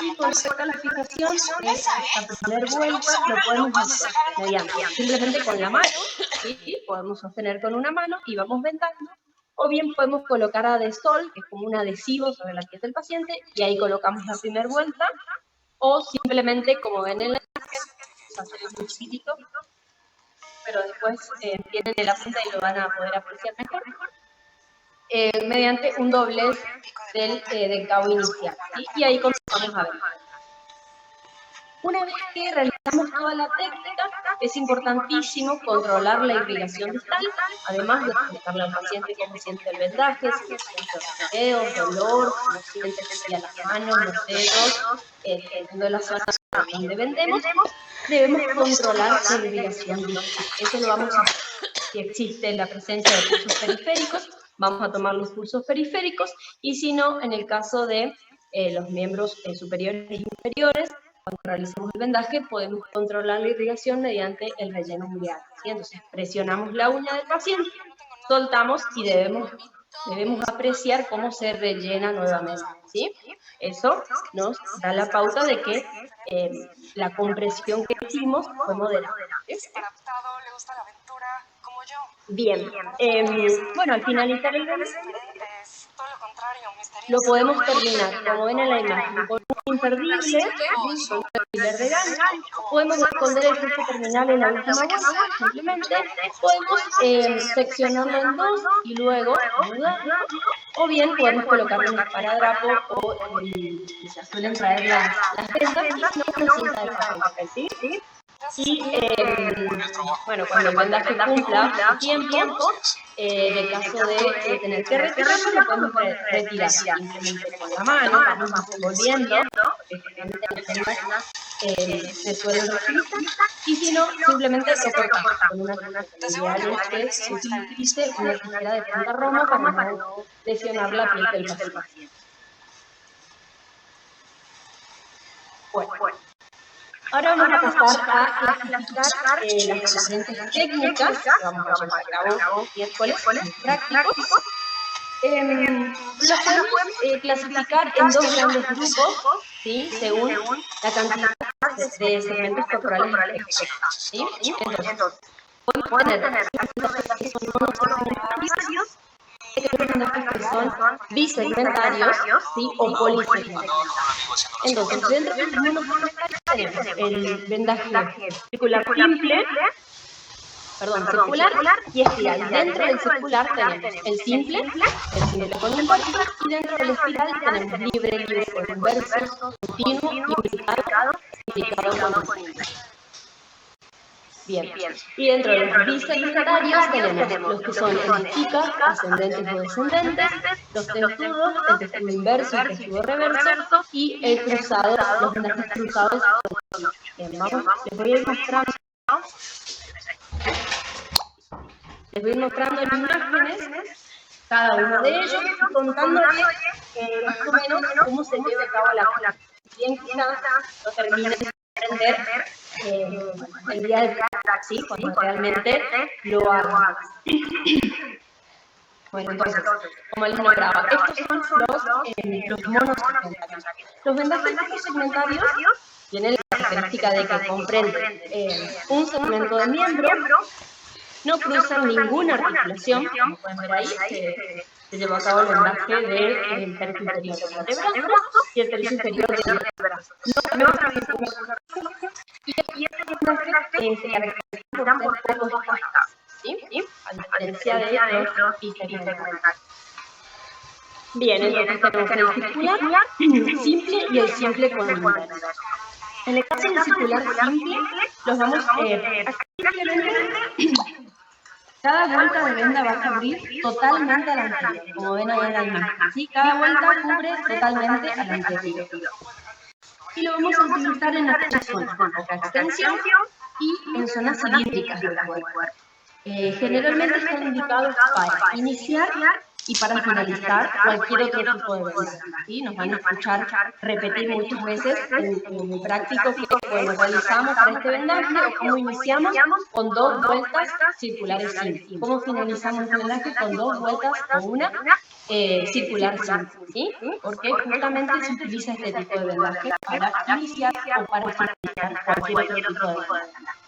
Y con respecto a la fijación, esta primera vuelta lo podemos hacer mediante simplemente con la mano, ¿sí? Podemos sostener con una mano y vamos vendando, o bien podemos colocar adesol, que es como un adhesivo sobre la piel del paciente, y ahí colocamos la primera vuelta, o simplemente, como ven en la imagen, vamos a hacer muy chiquitito, pero después tienen en la punta y lo van a poder apreciar mejor, mediante un doblez del cabo inicial, ¿sí? Y ahí comenzamos a ver. Una vez que realizamos toda la técnica, es importantísimo controlar la irrigación distal, además de preguntarle al paciente cómo siente el vendaje, si siente hormigueo, dolor, cómo siente las manos, los dedos, dependiendo de la zona donde vendemos, debemos controlar la irrigación distal. Eso lo vamos a hacer. Si existe la presencia de pulsos periféricos, vamos a tomar los pulsos periféricos, y si no, en el caso de los miembros superiores e inferiores, cuando realicemos el vendaje, podemos controlar la irrigación mediante el relleno ureal, ¿sí? Entonces, presionamos la uña del paciente, soltamos y debemos apreciar cómo se rellena nuevamente, ¿sí? Eso nos da la pauta de que la compresión que hicimos fue moderada, ¿sí? Le gusta la aventura, como yo. Bien, bueno, al finalizar el vendaje, Todo lo contrario, lo podemos terminar, como ven en la imagen, con un imperdible, con un alfiler de gancho. Podemos esconder el gesto terminal en la última vuelta, simplemente podemos seccionarlo en dos y luego anudarlo, o bien podemos colocarle un esparadrapo o que se suelen traer las vendas, y si no, una cinta de papel, ¿sí? Y bueno, cuando el vendaje cumpla su tiempo, en el caso de tener que retirarlo, lo podemos retirar simplemente con la mano, vamos envolviendo, porque generalmente las vendas se suelen reutilizar, y si no, simplemente lo cortamos con una tijera. Lo ideal es que se utilice una tijera de punta roma para no lesionar la piel del paciente. Bueno. Ahora vamos a pasar a clasificar las diferentes técnicas que vamos a llevar a cabo miércoles prácticos. Los podemos clasificar en dos grandes grupos, ¿sí? Según la cantidad de segmentos corporales expuestos, ¿sí? Entonces, podemos tener vendajes que son monosegmentarios, vendajes que son bisegmentarios, ¿sí? O polisegmentarios. Entonces, dentro de los monosegmentarios tenemos el vendaje circular circular y espiral. Dentro del circular tenemos el simple con un barco, y dentro del espiral tenemos libre con inverso, continuo, implicado con inverso. Bien, y dentro de los bisegmentarios tenemos los que son elípticas, ascendentes o descendentes, los testudos, el testudo inverso, el testudo reverso, y el cruzado, los vendajes cruzados. Bien, les voy a ir mostrando. Les voy mostrando en imágenes cada uno de ellos y contándoles más o menos cómo se lleva a cabo la práctica. Bien, quizás no terminen de aprender el día de práctica, ¿sí? Cuando realmente lo hagan. Bueno, entonces, como les nombraba, estos son los monosegmentarios. Los vendajes monosegmentarios tienen la característica de que comprenden un segmento de miembro, no cruzan ninguna articulación, como pueden ver ahí, se llevó a cabo el vendaje del tercio inferior del antebrazo y el tercio inferior del brazo. No atraviesan ninguna articulación, y estos vendajes se caracterizan por ser poco espaciados, ¿sí? A diferencia de los bisegmentarios. Bien, entonces tenemos el circular simple y el simple con inverso. En el caso del circular simple, los vamos a simplemente. Cada vuelta de venda va a cubrir totalmente al anterior, como ven ahí en la imagen, ¿sí? Cada vuelta cubre totalmente al anterior. y lo vamos a utilizar en aquellas zonas de poca extensión y en zonas cilíndricas del cuerpo. Generalmente están indicados para iniciar y para finalizar cualquier otro tipo de vendaje, ¿sí? Nos van a escuchar repetir muchas veces en el práctico que, bueno, realizamos para este vendaje o cómo iniciamos con 2 vueltas circulares simples. Cómo finalizamos el vendaje con 2 vueltas o una circular simple, ¿sí? Porque justamente se utiliza este tipo de vendaje para iniciar o para finalizar cualquier otro tipo de vendaje.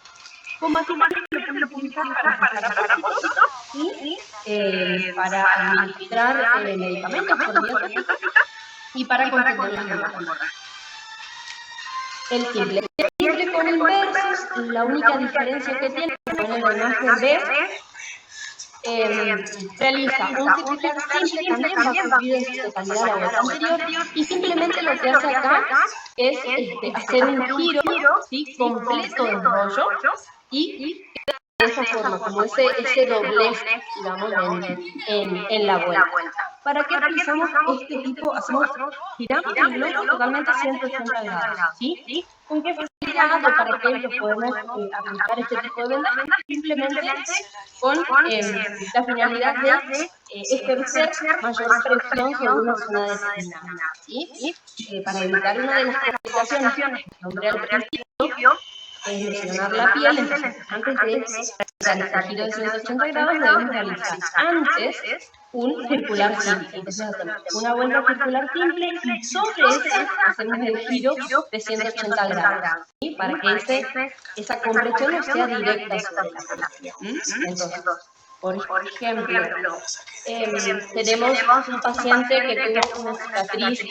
Como imagen lo pueden utilizar para fijar apósitos y para administrar medicamentos por vía tópica y para contener las hemorragias. El simple con inversos, la única diferencia que tiene con la imagen B, realiza un circular simple, también va a cumplir en su totalidad la vuelta anterior, y simplemente lo que hace acá es hacer un giro, ¿sí?, completo del rollo, y de esa forma, como ese doblez, digamos, en la vuelta. ¿Para qué realizamos este tipo? Giramos el globo totalmente a 180 grados, ¿sí? ¿Con qué facilidad o para qué lo podemos aplicar este tipo de vendaje? Simplemente con la finalidad de ejercer mayor presión sobre una zona determinada, ¿sí? Para evitar una de las complicaciones que nombré al principio, es lesionar la piel. Entonces, antes de realizar el giro de 180 grados, debemos realizar antes un circular simple. Entonces hacemos una vuelta circular simple y sobre esa hacemos el giro de 180 grados, ¿sí?, para que esa compresión no sea directa sobre la piel. Entonces, por ejemplo, tenemos un paciente que tuvo una cicatriz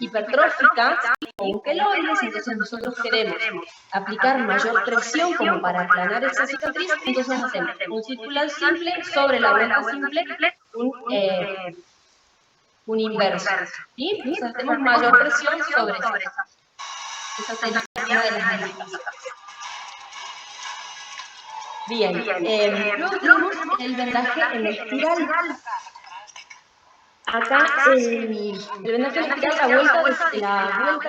hipertrófica o un queloides, entonces nosotros queremos aplicar mayor presión como para aplanar esa cicatriz, entonces hacemos un circular simple sobre la vuelta simple, un inverso, ¿sí? Entonces hacemos mayor presión sobre esa. Esa sería una de las indicaciones. Bien, luego tenemos el vendaje en espiral. Acá el vendaje en espiral, la vuelta de la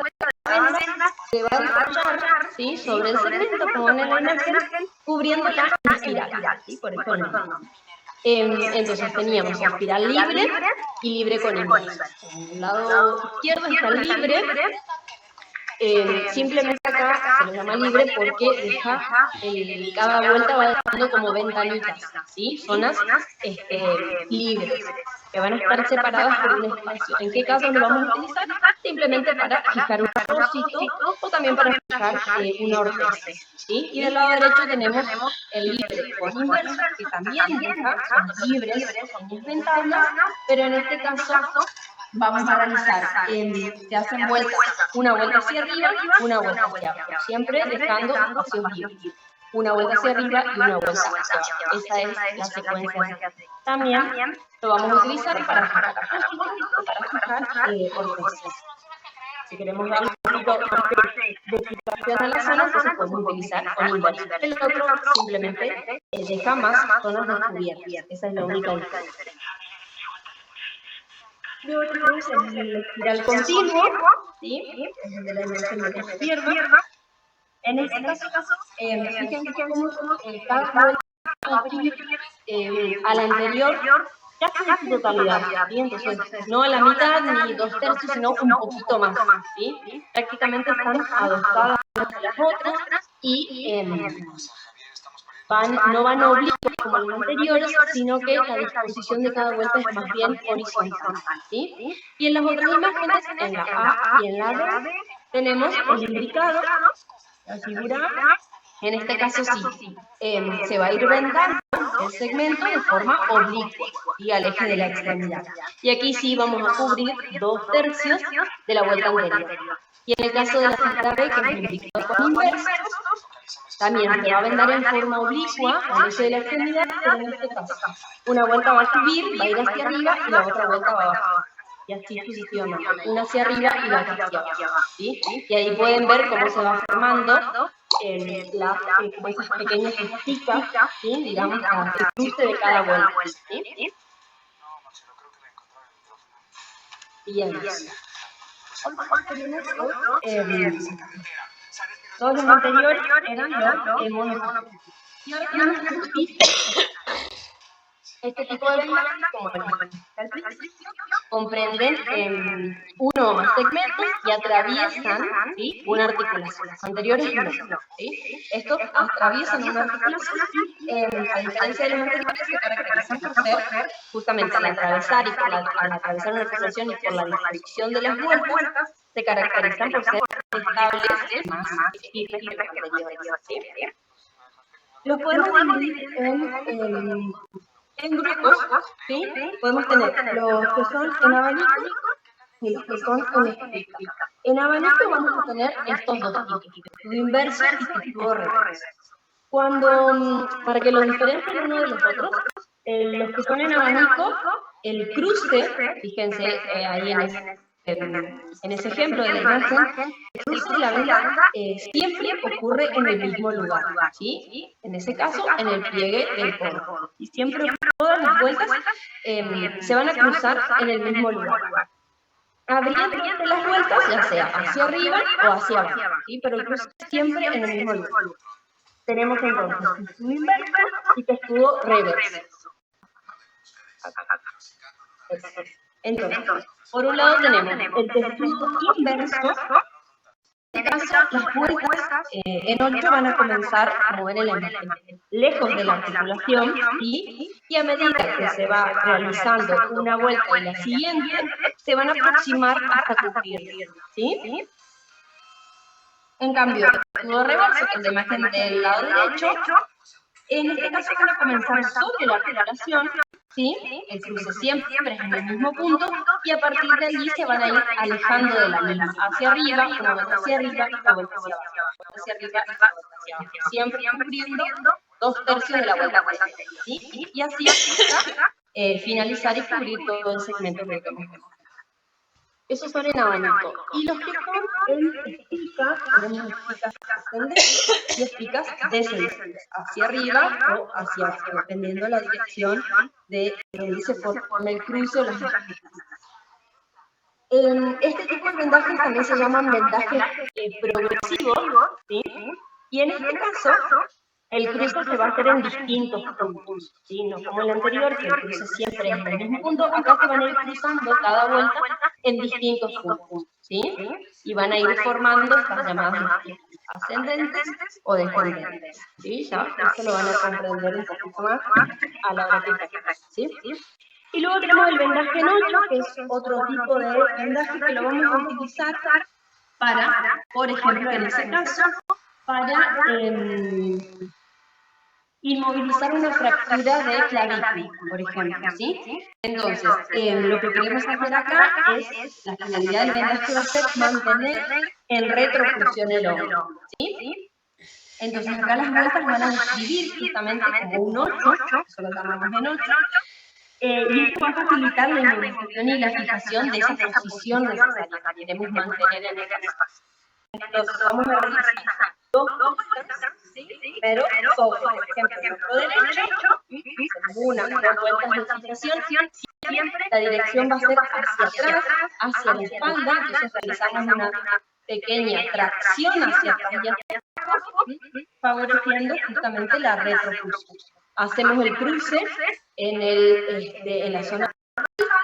venda se va a enrollar, ¿sí?, sobre el segmento, como en la imagen, cubriéndola en espiral, ¿sí?, por eso no. Entonces teníamos espiral libre y libre con inverso. En el lado izquierdo está libre. Simplemente acá se lo llama libre porque deja cada vuelta va dejando como ventanitas, ¿sí?, zonas libres, que van a estar separadas por un espacio. ¿En qué caso lo vamos a utilizar? Simplemente para fijar un propósito o también para fijar una ortesis, ¿sí? Y del lado derecho tenemos el libre con inverso, que también deja zonas libres, pequeñas ventanas, pero en este caso vamos a realizar, se hacen vueltas, una vuelta hacia arriba, una vuelta hacia abajo, siempre dejando espacios libres. Una vuelta hacia arriba y una vuelta hacia abajo. Esa es la secuencia. También lo vamos a utilizar para fijar apósitos o para fijar ortesis. Si queremos darle un poquito de fijación a la zona, entonces podemos utilizar con inverso. El otro simplemente deja más zonas descubiertas. Esa es la única diferencia. Luego tenemos el espiral continuo, ¿sí?, es el de la imagen de la izquierda. En este caso, fíjense cómo cada vuelta va a cubrir a la anterior casi en su totalidad, ¿sí? Entonces, no a la mitad ni 2/3, sino un poquito más, ¿sí? Prácticamente están adosadas unas a las otras y no van oblicuos como los anteriores, sino que la disposición de cada vuelta es más bien horizontal, ¿sí? Y en las otras imágenes, en la A y en la B, tenemos el imbricado, la figura A. En este caso sí, se va a ir vendando el segmento de forma oblicua y al eje de la extremidad. Y aquí sí vamos a cubrir 2/3 de la vuelta anterior. Y en el caso de la figura B, que es el imbricado con inverso, también se va a vendar en forma oblicua al eje de la extremidad, pero en este caso una vuelta va a subir, va a ir hacia arriba y la otra vuelta va a bajar. Y así sucesivamente, una hacia arriba y la otra hacia abajo, ¿sí? Y ahí pueden ver cómo se va formando como esas pequeñas esticas, ¿sí?, digamos, al cruce de cada vuelta, ¿sí? Bien. Todos los anteriores eran los monocultivos. Y ahora tenemos este tipo de vendajes, como al principio, comprenden uno o más segmentos y atraviesan, ¿sí?, una articulación. Los anteriores no. ¿Sí? Estos atraviesan una articulación y, a diferencia de los anteriores, se caracterizan por ser, justamente al atravesar al atravesar una articulación y por la disposición de las vueltas, se caracterizan por ser estables y más firmes que los anteriores. ¿Sí? Los podemos dividir en grupos, ¿sí? Podemos tener los que son en abanico y los que son en espiga. En abanico vamos a tener estos dos tipos, testudo inverso y testudo reverso. Para que los diferencien uno de los otros, los que son en abanico, el cruce, fíjense ahí en ese ejemplo de la imagen, el cruce de la venda siempre ocurre en el mismo lugar, ¿sí? En ese caso, en el pliegue del cono. Y siempre todas las vueltas se van a cruzar en el mismo lugar. Abriendo las vueltas, ya sea hacia arriba o hacia abajo, ¿sí? Pero el cruce siempre en el mismo lugar. Tenemos entonces testudo inverso y testudo reverso. Entonces, por un lado tenemos el testudo inverso. En este caso, las vueltas en 8 van a comenzar, como ven en la imagen, lejos de la articulación, ¿sí? Y a medida que se va realizando una vuelta y la siguiente, se van a aproximar hasta cubrir, ¿sí? En cambio, el testudo reverso, que es la imagen del lado derecho, en este caso van a comenzar sobre la articulación, ¿sí? El cruce siempre es en el mismo punto y a partir de allí se van a ir alejando de la misma, hacia arriba, una vuelta hacia arriba, una vuelta hacia abajo, hacia arriba, una vuelta hacia abajo, siempre cubriendo 2/3 de la vuelta, ¿sí? Y así hasta finalizar y cubrir todo el segmento que hemos visto. Esos son en abanico. Y los que son en espiga, tenemos espigas ascendentes y espigas descendentes, hacia arriba o hacia abajo, dependiendo de la dirección de donde se forma el cruce o las espigas. Este tipo de vendajes también se llaman vendajes progresivos, ¿sí? Y en este caso, el cruce se va a hacer en distintos puntos, ¿sí? No como el anterior, que el cruce siempre es en el mismo punto, acá se van a ir cruzando cada vuelta en distintos puntos, ¿sí? Y van a ir formando estas llamadas ascendentes o descendentes, ¿sí? Ya esto lo van a comprender un poquito más a la hora que practiquen, ¿sí? Y luego tenemos el vendaje en 8, que es otro tipo de vendaje que lo vamos a utilizar para, por ejemplo, en ese caso, para inmovilizar una fractura de clavícula, por ejemplo, ¿sí? Entonces, lo que queremos hacer acá es, la finalidad del vendaje va a ser mantener en retroflexión el hombro, ¿sí? Entonces, acá las vueltas van a describir justamente como un 8, eso lo llamamos en 8, y esto va a facilitar la inmovilización y la fijación de esa posición necesaria que queremos mantener en el espacio. Entonces, vamos a realizar dos vueltas, pero sobre, por ejemplo, el hombro derecho, una o dos vueltas de fijación, siempre la dirección va a ser hacia atrás, hacia la espalda, entonces realizamos una pequeña tracción hacia atrás y hacia abajo, favoreciendo justamente la retroflexión. Hacemos el cruce en la zona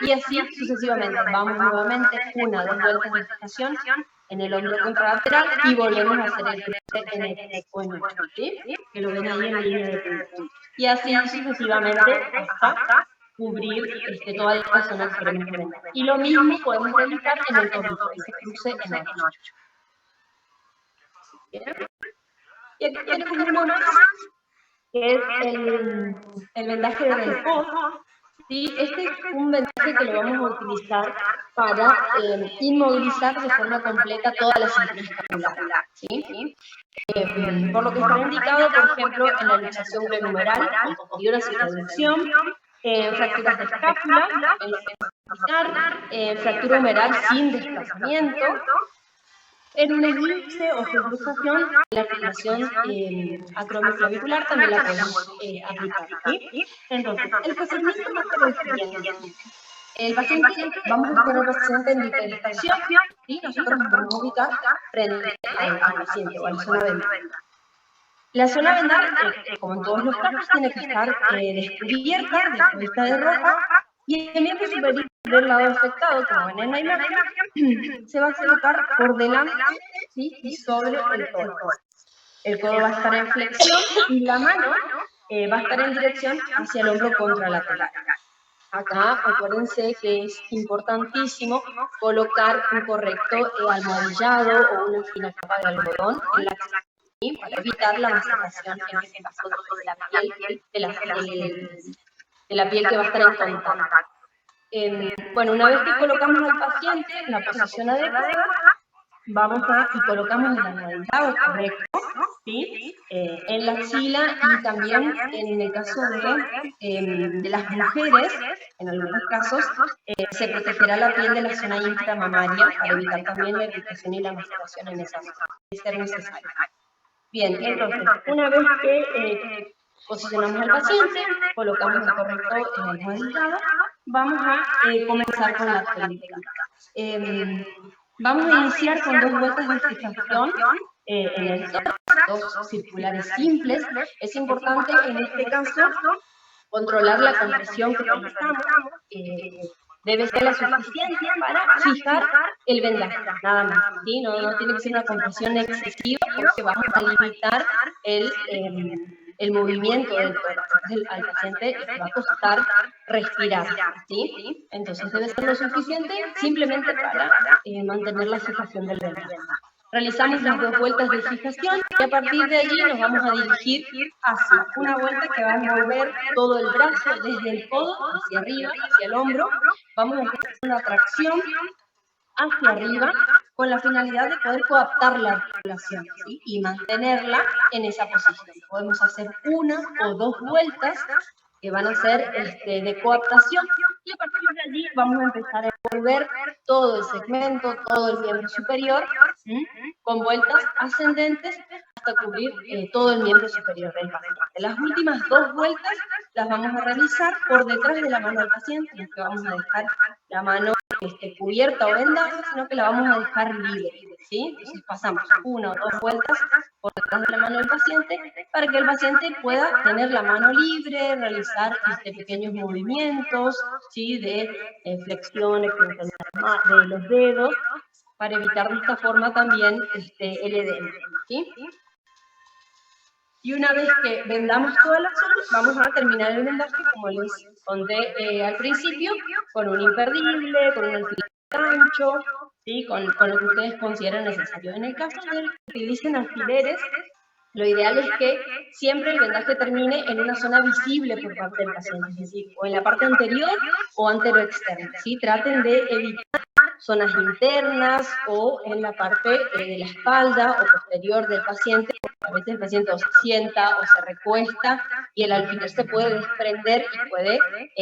y así sucesivamente. Vamos nuevamente una o dos vueltas de fijación en el hombro contralateral y volvemos a hacer el cruce en el extremo, ¿sí? Que lo ven ahí en la línea de punto. Y así sucesivamente hasta cubrir toda la zona que queremos tener. Y lo mismo podemos realizar en el tobillo, ese cruce en el 8. Y aquí tenemos uno más, que es el vendaje de Delfour. ¿Sí? Este es un vendaje que lo vamos a utilizar para inmovilizar de forma completa toda la cintura escapular, ¿sí? Por lo que está indicado, por ejemplo, en la luxación glenohumeral, posterior a circunvolución, fracturas de escápula, en lo que es fractura humeral sin desplazamiento, en un elipse o subluxación, la articulación acromioclavicular también la podemos aplicar, ¿sí? Entonces, el procedimiento va a ser el siguiente. El paciente, vamos a tener al paciente en hiperestación y nosotros nos vamos a ubicar frente al paciente o a la zona ventral. La zona ventral, como en todos los casos, tiene que estar descubierta, descubierta de ropa, y el miembro superior del lado afectado, como ven en la imagen, se va a colocar por delante, ¿sí?, y sobre el codo. El codo va a estar en flexión y la mano va a estar en dirección hacia el hombro contralateral. Acá, acuérdense que es importantísimo colocar un correcto almohadillado o una fina capa de algodón en la axila, ¿sí?, para evitar la maceración, en este caso, de la piel que va a estar en contacto. Bueno, una vez que colocamos al paciente en la posición adecuada, y colocamos el almohadillado correcto, ¿sí?, en la axila, y también en el caso de las mujeres, en algunos casos, se protegerá la piel de la zona inframamaria para evitar también la irritación y la maceración en esa zona, de ser necesario. Bien, entonces, una vez que posicionamos al paciente, colocamos el correcto almohadillado, vamos a comenzar con la técnica. Vamos a iniciar con 2 vueltas de fijación en el tórax, 2 circulares simples. Es importante en este caso controlar la compresión que realizamos. Debe ser la suficiente para fijar el vendaje, nada más, ¿sí? No tiene que ser una compresión excesiva, porque vamos a limitar el movimiento del tórax. Al paciente le va a costar respirar, ¿sí? Entonces debe ser lo suficiente simplemente para mantener la fijación del vendaje. Realizamos las 2 vueltas de fijación y a partir de allí nos vamos a dirigir hacia una vuelta que va a envolver todo el brazo desde el codo hacia arriba, hacia el hombro. Vamos a hacer una tracción hacia arriba con la finalidad de poder coaptar la articulación, ¿sí?, y mantenerla en esa posición. Podemos hacer 1 o 2 vueltas que van a ser de coaptación, y a partir de allí vamos a empezar a envolver todo el segmento, todo el miembro superior, ¿sí?, con vueltas ascendentes hasta cubrir todo el miembro superior del paciente. Las últimas 2 vueltas las vamos a realizar por detrás de la mano del paciente, no es que vamos a dejar la mano cubierta o vendada, sino que la vamos a dejar libre, ¿sí? Entonces pasamos 1 o 2 vueltas por detrás de la mano del paciente para que el paciente pueda tener la mano libre, realizar pequeños movimientos, ¿sí?, de flexión, extensión de los dedos, para evitar de esta forma también el edema, ¿sí? Y una vez que vendamos toda la zona, vamos a terminar el vendaje, como les conté al principio, con un imperdible, con un alfiler ancho, ¿sí?, con lo que ustedes consideren necesario. En el caso de que utilicen alfileres, lo ideal es que siempre el vendaje termine en una zona visible por parte del paciente, es decir, o en la parte anterior o anteroexterna, ¿sí? Traten de evitar zonas internas o en la parte de la espalda o posterior del paciente, porque a veces el paciente o se sienta o se recuesta y el alfiler se puede desprender y puede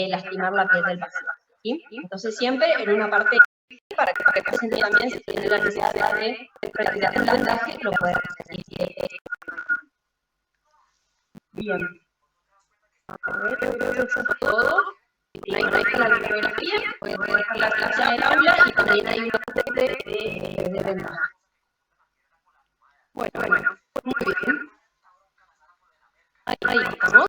lastimar la piel del paciente, ¿sí? Entonces siempre en una parte para que el paciente también, si tiene la necesidad de retirar el vendaje, lo pueda hacer. Bien. A ver, creo que eso es todo. Y ahí está la bibliografía, voy a dejar la clase del aula y también hay un apunte de vendaje. Bueno, muy bien. Ahí estamos.